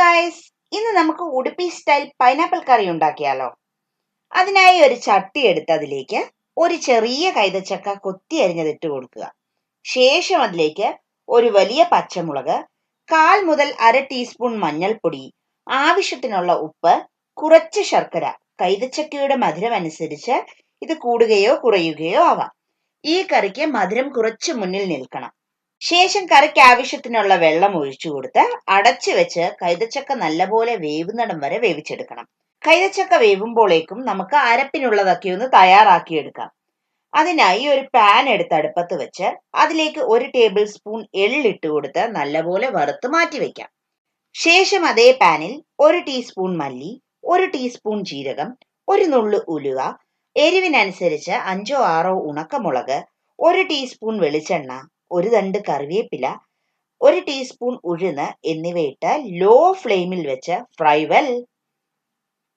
Guys, ഇന്ന് നമുക്ക് Udupi style pineapple കറി ഉണ്ടാക്കിയാലോ. അതിനായി ഒരു ചട്ടി എടുത്ത് അതിലേക്ക് ഒരു ചെറിയ കൈതച്ചക്ക കൊത്തി അരിഞ്ഞതിട്ട് കൊടുക്കുക. ശേഷം അതിലേക്ക് ഒരു വലിയ പച്ചമുളക്, 1/4 മുതൽ അര ടീസ്പൂൺ മഞ്ഞൾപ്പൊടി, ആവശ്യത്തിനുള്ള ഉപ്പ്, കുറച്ച് ശർക്കര. കൈതച്ചക്കയുടെ മധുരം അനുസരിച്ച് ഇത് കൂടുകയോ കുറയുകയോ ആവാം. ഈ കറിക്ക് മധുരം കുറച്ച് മുന്നിൽ നിൽക്കണം. ശേഷം കറിക്ക് ആവശ്യത്തിനുള്ള വെള്ളം ഒഴിച്ചു കൊടുത്ത് അടച്ചു വെച്ച് കൈതച്ചക്ക നല്ലപോലെ വേവുന്നിടം വരെ വേവിച്ചെടുക്കണം. കൈതച്ചക്ക വേവുമ്പോഴേക്കും നമുക്ക് അരപ്പിനുള്ളതൊക്കെ ഒന്ന് തയ്യാറാക്കിയെടുക്കാം. അതിനായി ഒരു പാൻ എടുത്ത് അടുപ്പത്ത് വെച്ച് അതിലേക്ക് 1 ടേബിൾ സ്പൂൺ എള്ളിട്ട് കൊടുത്ത് നല്ലപോലെ വറുത്ത് മാറ്റി വെക്കാം. ശേഷം അതേ പാനിൽ 1 ടീസ്പൂൺ മല്ലി, 1 ടീസ്പൂൺ ജീരകം, 1 നുള്ളു ഉലുവ, എരിവിനനുസരിച്ച് 5ഓ 6ഓ ഉണക്കമുളക്, 1 ടീസ്പൂൺ വെളിച്ചെണ്ണ, 1 തണ്ട് കറിവേപ്പില, 1 ടീസ്പൂൺ ഉഴുന്ന് എന്നിവയിട്ട് ലോ ഫ്ലെയിമിൽ വെച്ച് ഫ്രൈ വെൽ.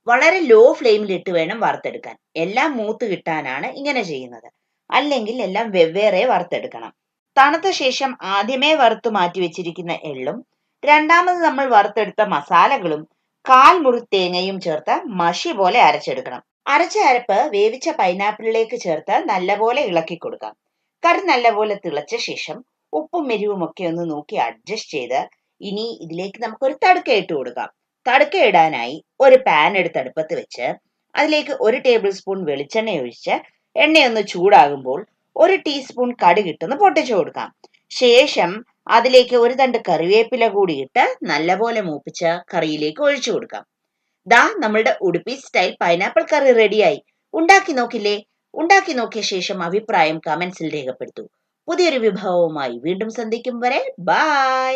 വളരെ ലോ ഫ്ലെയിമിൽ ഇട്ട് വേണം വറുത്തെടുക്കാൻ. എല്ലാം മൂത്ത് കിട്ടാനാണ് ഇങ്ങനെ ചെയ്യുന്നത്. അല്ലെങ്കിൽ എല്ലാം വെവ്വേറെ വറുത്തെടുക്കണം. തണുത്ത ശേഷം ആദ്യമേ വറുത്ത് മാറ്റി വെച്ചിരിക്കുന്ന എള്ളും രണ്ടാമത് നമ്മൾ വറുത്തെടുത്ത മസാലകളും 1/4 മുറി തേങ്ങയും ചേർത്ത് മഷി പോലെ അരച്ചെടുക്കണം. അരച്ച അരപ്പ് വേവിച്ച പൈനാപ്പിളിലേക്ക് ചേർത്ത് നല്ലപോലെ ഇളക്കി കൊടുക്കാം. കറി നല്ലപോലെ തിളച്ച ശേഷം ഉപ്പും എരിവും ഒക്കെ ഒന്ന് നോക്കി അഡ്ജസ്റ്റ് ചെയ്ത് ഇനി ഇതിലേക്ക് നമുക്കൊരു തടുക്ക ഇട്ട് കൊടുക്കാം. തടുക്ക ഇടാനായി ഒരു പാൻ എടുത്ത് അടുപ്പത്ത് വെച്ച് അതിലേക്ക് 1 ടേബിൾ സ്പൂൺ വെളിച്ചെണ്ണ ഒഴിച്ച് എണ്ണയൊന്ന് ചൂടാകുമ്പോൾ 1 ടീസ്പൂൺ കടുക് ഇട്ടൊന്ന് പൊട്ടിച്ചു കൊടുക്കാം. ശേഷം അതിലേക്ക് 1 തണ്ട് കറിവേപ്പില കൂടി ഇട്ട് നല്ലപോലെ മൂപ്പിച്ച് കറിയിലേക്ക് ഒഴിച്ചു കൊടുക്കാം. ദാ നമ്മളുടെ ഉടുപ്പി സ്റ്റൈൽ പൈനാപ്പിൾ കറി റെഡിയായി. ഉണ്ടാക്കി നോക്കില്ലേ? ഉണ്ടാക്കി നോക്കിയ ശേഷം അഭിപ്രായം കമന്റ്സിൽ രേഖപ്പെടുത്തൂ. പുതിയൊരു വിഭവവുമായി വീണ്ടും സന്ധിക്കും വരെ ബൈ.